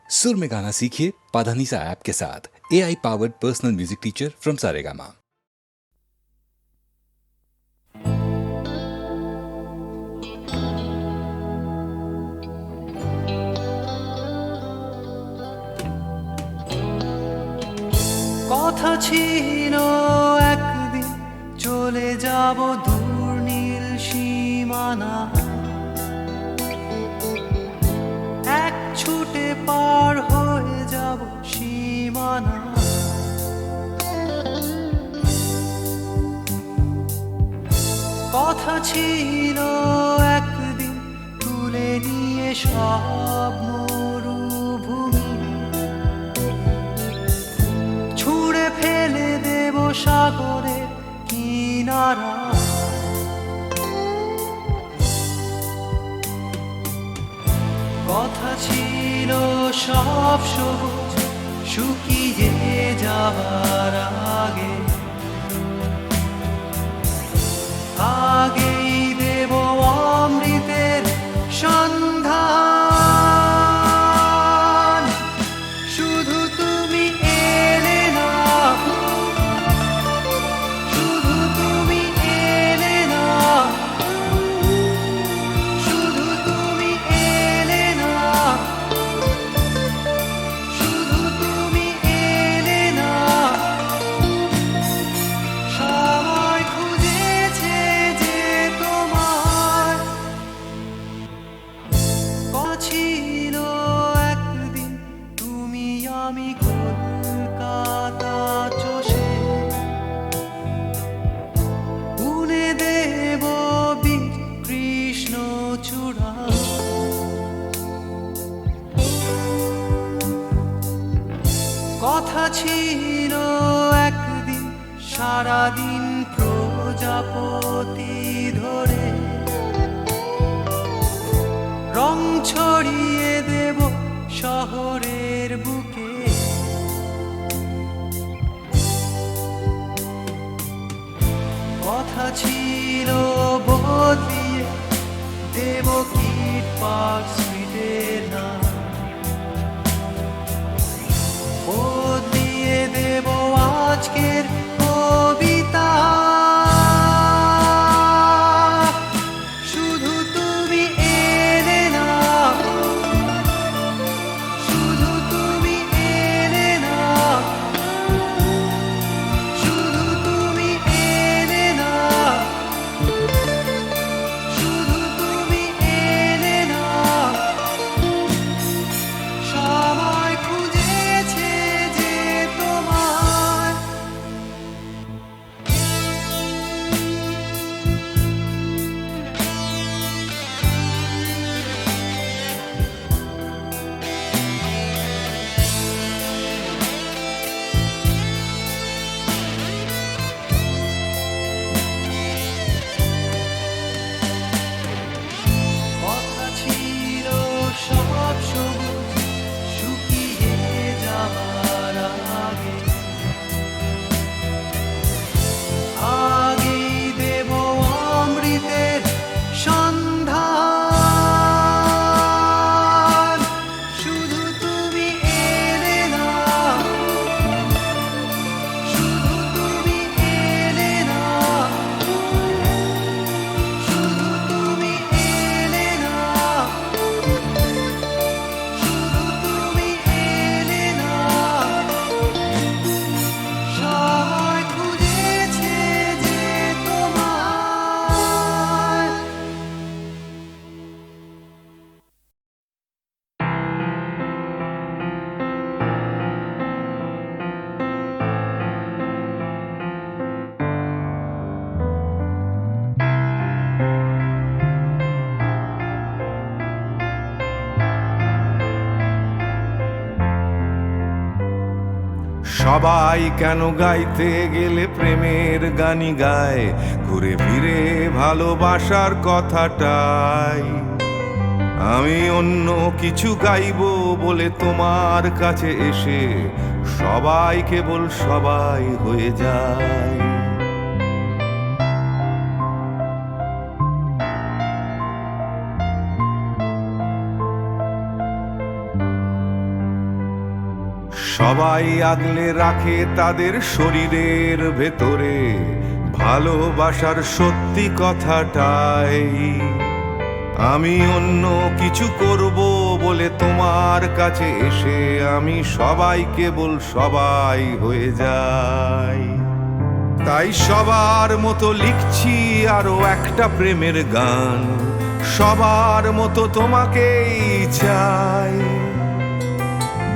सुर में गाना सीखिए पाधानीसा ऐप के साथ। AI powered personal music teacher from Saregama. কথা ছিল একদিন চলে যাব দূর নীল সীমানা, এক ছুটে পার হয়ে যাব সীমানা। কথা ছিল একদিন তুলে নিয়ে সব মরুভূমি, ছুঁড়ে ফেলে দেব সাগরের কিনারা। কথা ছিল সব সবুজ শুকিয়ে যাবার আগে, আগেই দেব অমৃতের সন্ধান। শুধু তুমি এলে না, শুধু তুমি এলে না, শুধু তুমি এলে না, শুধু তুমি এলে না। সবাই খুঁজেছে যে তোমার ছিল একদিন তুমি আমি কলকাতা চষে বুনে দেব বীর কৃষ্ণ চূড়া। কথা ছিল একদিন সারাদিন প্রজাপতি ধরে রং ছড়িয়ে দেব শহরের বুকে। কথা ছিল বদলিয়ে দেব কিট পার্ক স্ট্রিটের নাম, বদলিয়ে দেব আজকের কবিতা। শুধু তুমি এলে না, শুধু তুমি এলে না, শুধু তুমি এলে না, শুধু তুমি এলে না। সবাই খুঁজেছে যে তোমার কথা ছিল সব সবুজ শুকিয়ে যাবার আগে, আগেই দেব অমৃতের সন্ধান। শুধু তুমি এলে না, শুধু তুমি এলে না, শুধু তুমি এলে না, শুধু তুমি এলে না। সবাই খুঁজেছে যে তোমার সবাই কেন গাইতে গেলে প্রেমের গানি গায়, ঘুরে ফিরে ভালোবাসার কথাটাই। আমি অন্য কিছু গাইবো বলে তোমার কাছে এসে সবাই কেবল সবাই হয়ে যায়। সবাই আগলে রাখে তাদের শরীরের ভেতরে ভালোবাসার সত্যি কথাটাই। আমি অন্য কিছু করব বলে তোমার কাছে এসে আমি সবাই কেবল সবাই হয়ে যাই। তাই সবার মতো লিখছি আরো একটা প্রেমের গান, সবার মতো তোমাকেই চাই।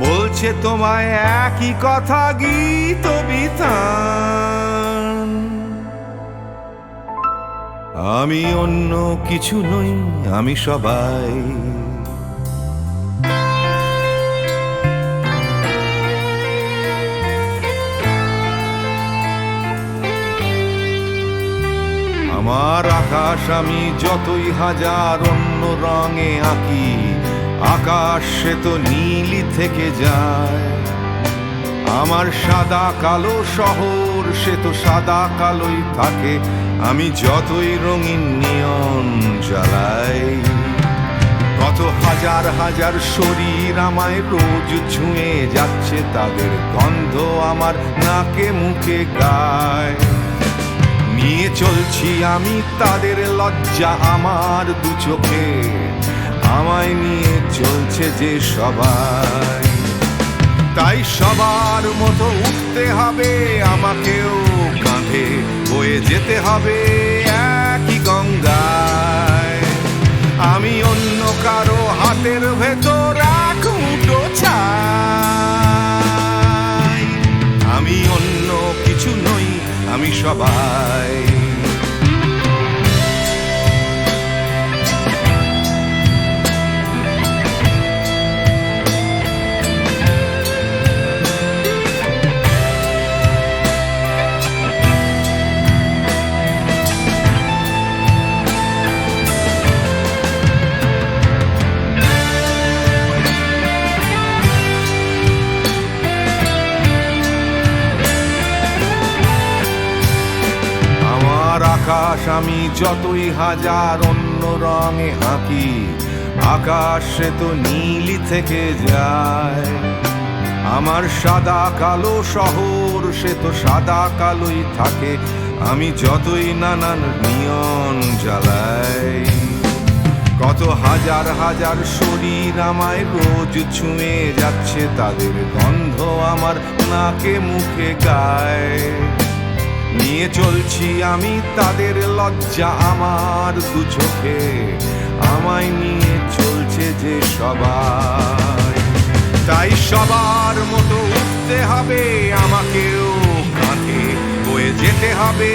বলছে তোমায় একই কথা গীত বিতান। আমি অন্য কিছু নই, আমি সবাই। আমার আকাশ আমি যতই হাজার অন্য রঙে আঁকি, আকাশ সে তো নীলই থেকে যায়। আমার সাদা কালো শহর সে তো সাদা কালোই থাকে, আমি যতই রঙিন নিয়ন জ্বালাই। কত হাজার হাজার শরীর আমায় রোজ ছুঁয়ে যাচ্ছে, তাদের গন্ধ আমার নাকে মুখে গায়। নিয়ে চলছি আমি তাদের লজ্জা আমার দু চোখে, আমায় নিয়ে চলছে যে সবাই। তাই সবার মতো উঠতে হবে আমাকেও, কাঁধে বয়ে যেতে হবে একই গঙ্গায়। আমি অন্য কারো হাতের ভেতর এক মুঠো ছাই। আমি অন্য কিছু নই, আমি সবাই। আকাশ আমি যতই হাজার অন্য রঙে আঁকি, আকাশ সে তো নীলই থেকে যায়। আমার সাদা কালো শহর সে তো সাদা কালোই থাকে, আমি যতই নানান নিয়ন জ্বালাই। কত হাজার হাজার শরীর আমায় রোজ ছুঁয়ে যাচ্ছে, তাদের গন্ধ আমার নাকে মুখে গায়। নিয়ে চলছি আমি তাদের লজ্জা আমার দু চোখে, আমায় নিয়ে চলছে যে সবাই। তাই সবার মতো উঠতে হবে আমাকেও, কাঁধে বয়ে যেতে হবে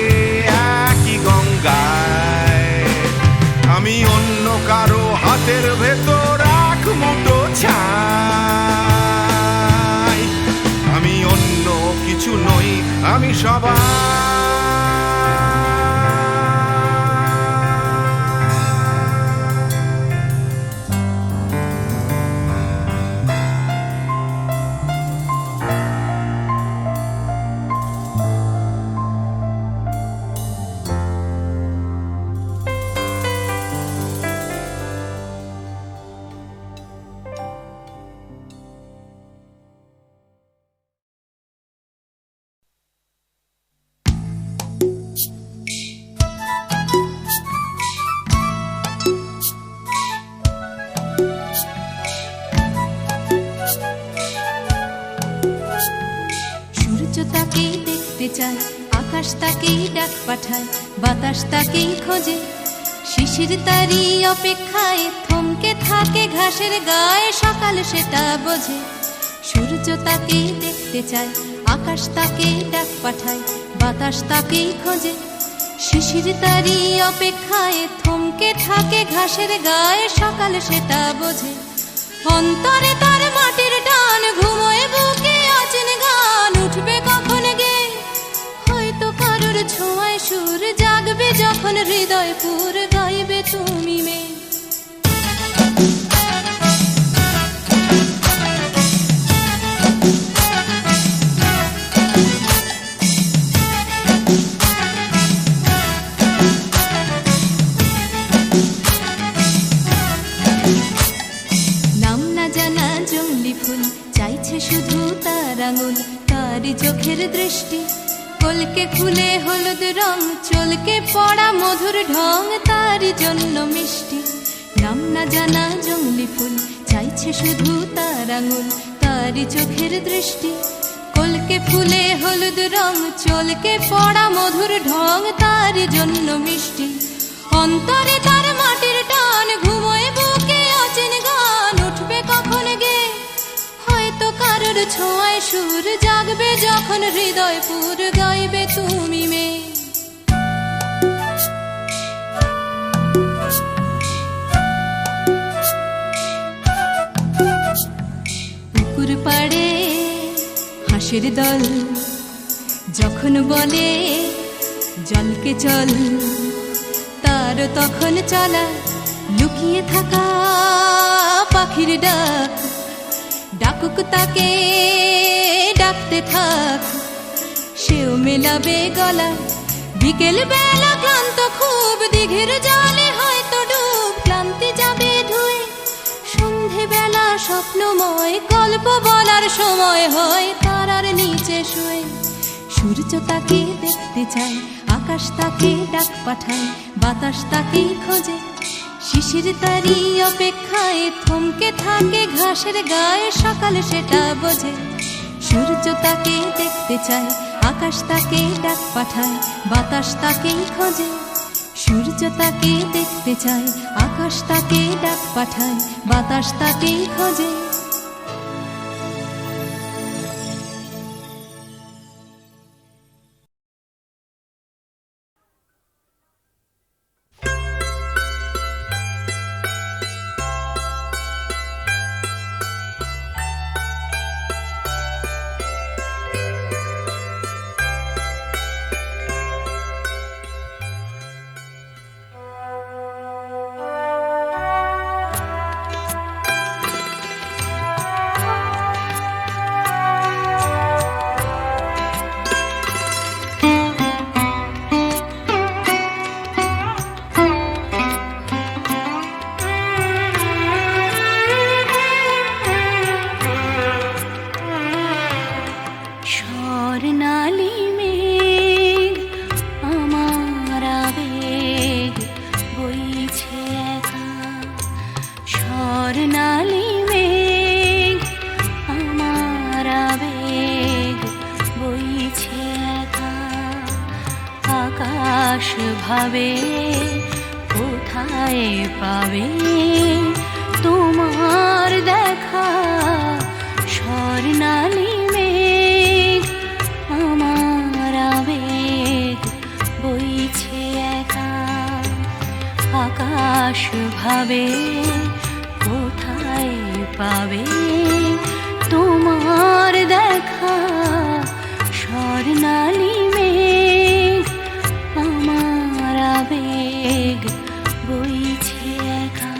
একই গঙ্গায়। আমি অন্য কারো হাতের ভেতর এক মুঠো ছাই। আমি অন্য কিছু নই, আমি সবাই। তাকেই দেখতে চায়, আকাশ তাকেই ডাক পাঠায়, বাতাস তাকেই খোঁজে। শিশির তারই অপেক্ষায় থমকে থাকে ঘাসের গায়ে, সকাল সেটা বোঝে। সূর্য তাকেই দেখতে চায়, আকাশ তাকেই ডাক পাঠায়, বাতাস তাকেই খোঁজে। শিশির তারই অপেক্ষায় থমকে থাকে ঘাসের গায়ে, সকাল সেটা বোঝে। অন্তরে তার মাটির টান, ঘুমোয় বুকে অচেন গান, উঠবে কখন গে হয়তো কারোর ছোঁয়ায় সুর, জাগবে যখন হৃদয় পুর, গাইবে তুমি মে। নাম না জানা জঙ্গলি চাইছে শুধু তার আঙুল, তারই চোখের দৃষ্টি। কলকে ফুলে হলুদ রং, চলকে পড়া মধুর ঢং, তারই জন্য মিষ্টি। নাম না জানা জংলি ফুল, চাইছে শুধু তার আঙুল, তারই চোখের দৃষ্টি। কলকে ফুলে হলুদ রং, চলকে পড়া মধুর ঢং, তারই জন্য মিষ্টি। অন্তরে তার মাটির টান, ঘুমোয় বুকে অচেন গান, উঠবে কখন গে হয়তো কারোর ছোঁয়ায় সুর, জাগবে যখন হৃদয় পুর, গাইবে তুমি মেয়ে। পুকুর পাড়ে হাঁসের দল যখন বলে জলকে চল, তার তখন চলা লুকিয়ে থাকা পাখির ডাক, ডাকুক তাকে ডাকতে থাক, সেও মেলাবে গলা। বিকেল বেলা ক্লান্ত খুব, দিঘির জলে হয়তো ডুব, ক্লান্তি যাবে ধুয়ে। সন্ধে বেলা স্বপ্নময়, গল্প বলার সময় হয় তারার নিচে শুয়ে। সূর্য তাকে দেখতে চায়, আকাশ তাকে ডাক পাঠায়, বাতাস তাকে খোঁজে। শিশির তারি অপেক্ষায় থমকে থাকে ঘাসের গায়ে, সকাল সেটা বোঝে। সূর্য তাকে দেখতে চায়, আকাশ তাকে ডাক পাঠায়, বাতাস তাকে খোঁজে। সূর্য তাকে দেখতে চায়, আকাশ তাকে ডাক পাঠায়, বাতাস তাকে খোঁজে। ভাবে কোথায় পাবে তোমার দেখা, স্বর্ণালী মেঘ আমার আবেগ বইছে একা। আকাশ ভাবে কোথায় পাবে তোমার দেখা, স্বর্ণালী মেঘ আমার আবেগ বইছে একা।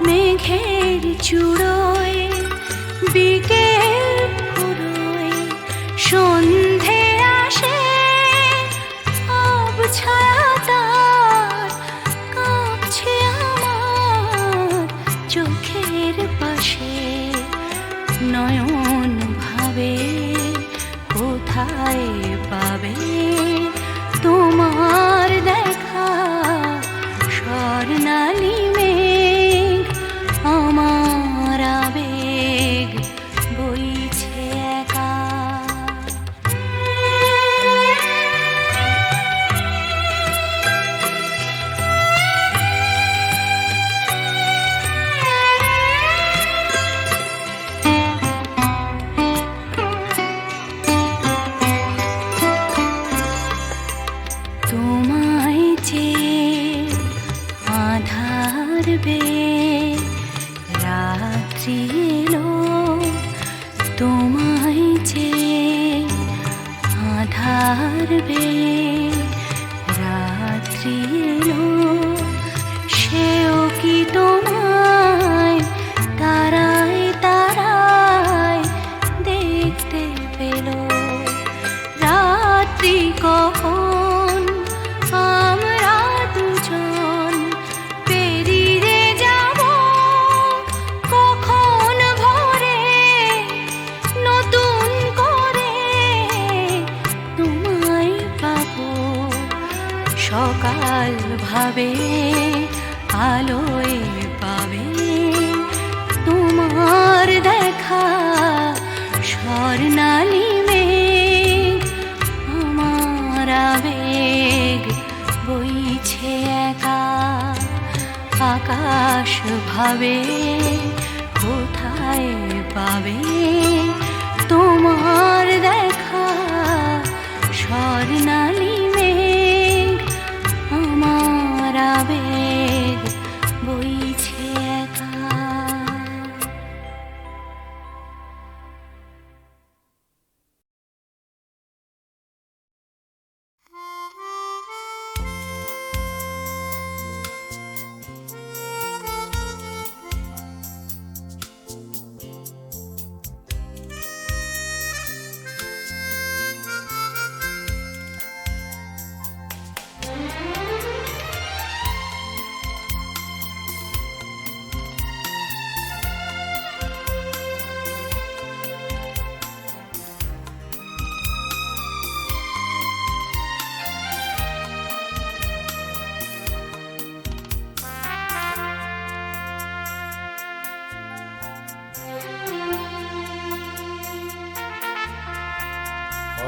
মেঘের চূড়োয় বিকেল ফুরোয় সন্ধে আসে, ছায়া তার কাঁপছে আমার চোখের পাশে। নয়ন ভাবে কোথায় পাবে তোমার দেখা, স্বর্ণালী মেঘ আমার আবেগ বইছে একা। ভাবে কোথায় পাবে তোমার দেখা স্বর্ণালী মেঘ আমার আবেগ বইছে একা।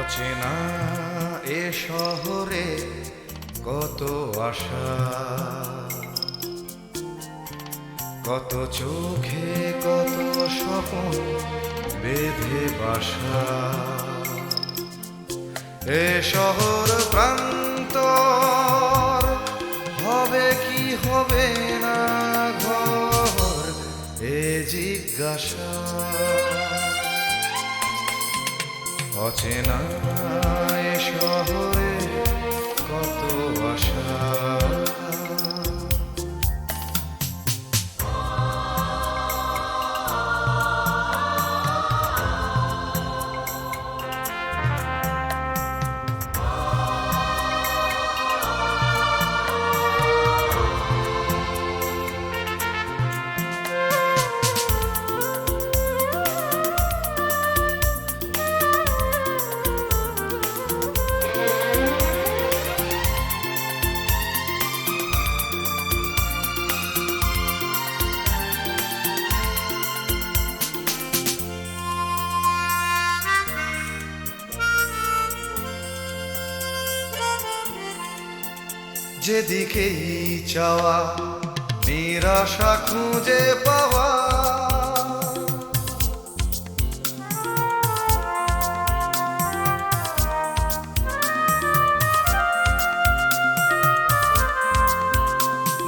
অচেনা এ শহরে কত আশা, কত চোখে কত স্বপ্ন বেঁধে বাসা। এ শহর প্রান্তর হবে কি হবে না ঘর, এ জিজ্ঞাসা। অচেনা এ শহরে কত আশা, যেদিকেই চাওয়া নিরাশা খুঁজে পাওয়া।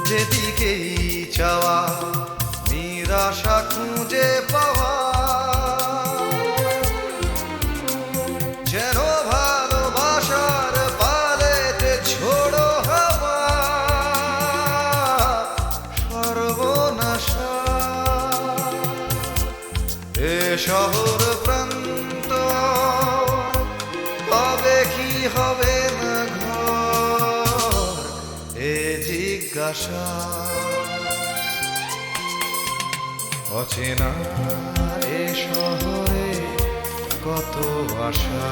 যেদিকেই চাওয়া নিরাশা খুঁজে পাওয়া। যেন ভালোবাসার পালেতে ছোড়ো হাওয়া সর্বনাশা। এ শহর প্রান্ত হবে কি হবে না ঘর, এ জিজ্ঞাসা। অচেনা এ শহরে কত আশা,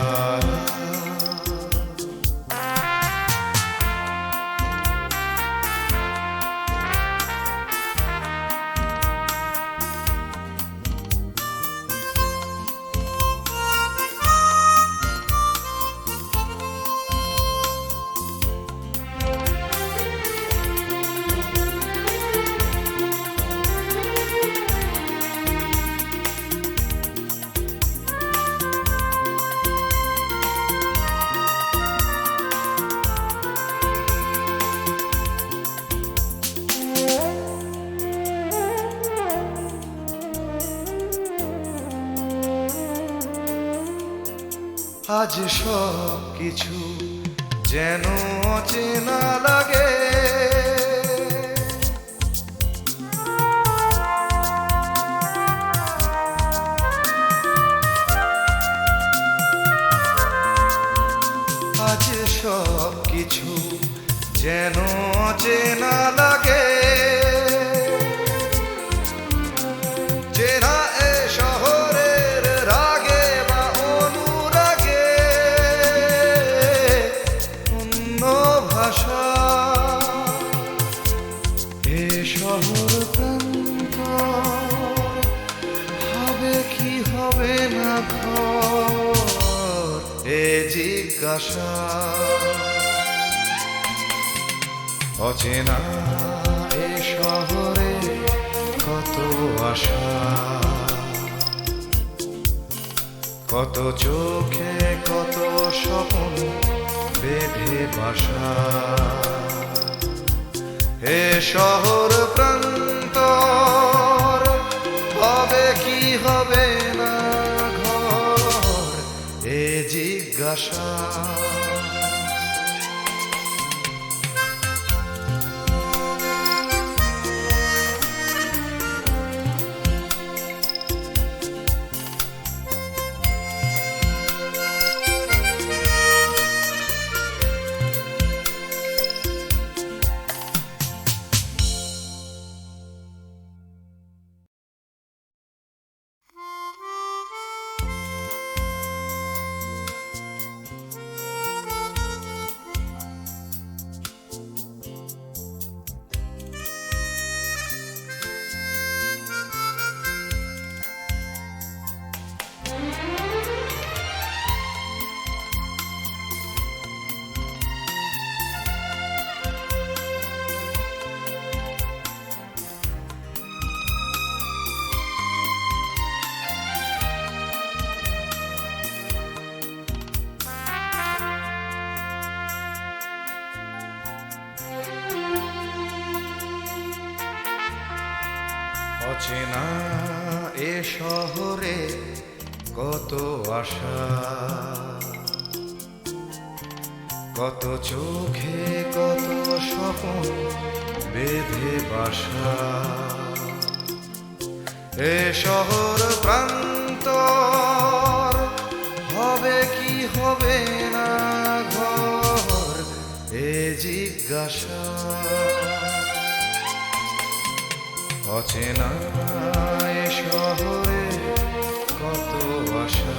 আজ সব কিছু যেন অচেনা লাগে। আজ সব কিছু যেন অচেনা লাগে। চেনা এ শহরের রাগে বা অনুরাগে অন্য ভাষা। এ শহর প্রান্ত হবে কি হবে না ঘর, এ জিজ্ঞাসা। অচেনা এ শহরে কত আশা, কত চোখে কত স্বপ্ন বেঁধে বাসা। এ শহর প্রান্তর হবে কি হবে না ঘর, এ জিজ্ঞাসা। অচেনা এ শহরে কত আশা, কত চোখে কত স্বপ্ন বেঁধে বাসা। এ শহর প্রান্তর হবে কি হবে না ঘর, এ জিজ্ঞাসা। অচেনা এ শহরে কত আশা।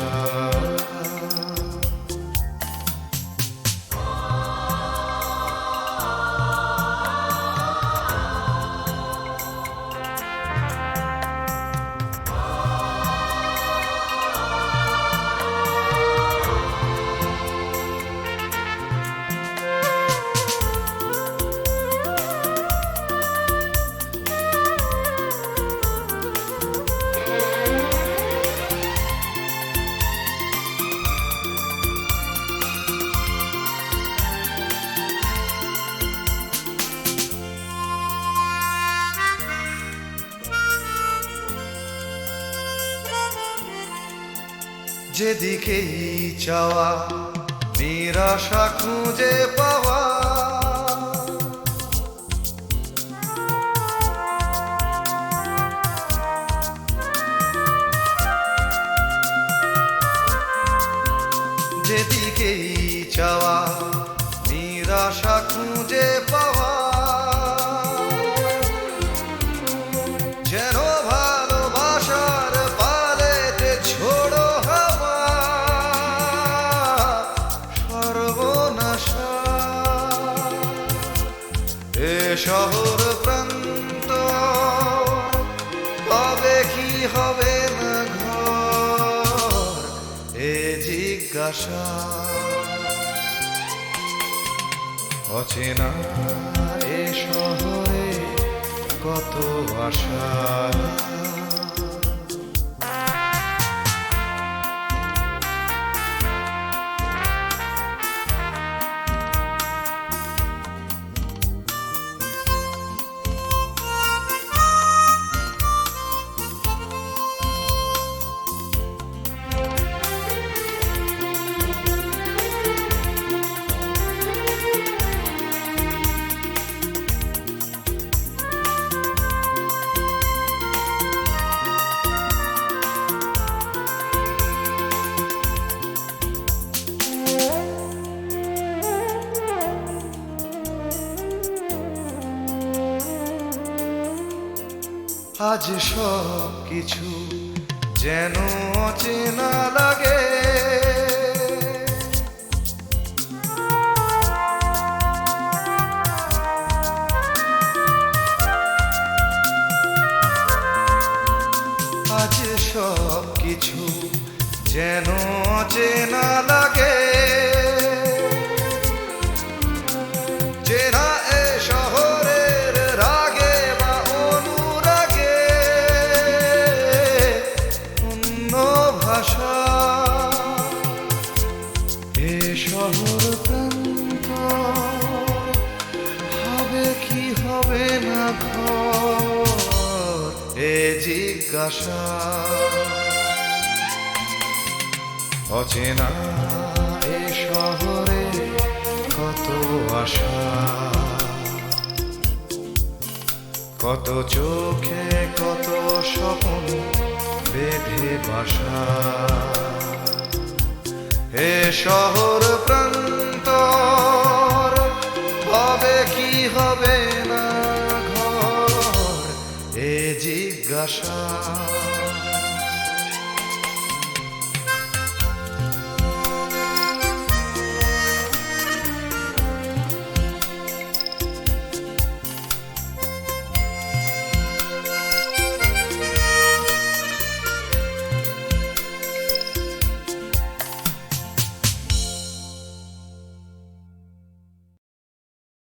যেদিকেই চাওয়া নিরাশা খুঁজে পাওয়া, যেদিকেই চাওয়া নিরাশা খুঁজে পাওয়া। যেন ভালোবাসার পালেতে ছোড়ো হাওয়া সর্বনাশা। এ শহর প্রান্ত হবে কি হবে না ঘর, এ জিজ্ঞাসা। অচেনা এ শহরে কত আশা। আজ সব কিছু যেন অচেনা লাগে, আজ সব কিছু যেন অচেনা লাগে। চেনা এ শহরের রাগে বা অনুরাগে জিজ্ঞাসা অচেনা এ শহরে কত আশা কত চোখে কত স্বপ্ন বেঁধে বাসা এ শহর প্রান্তর হবে কি হবে না ঘর এ জিজ্ঞাসা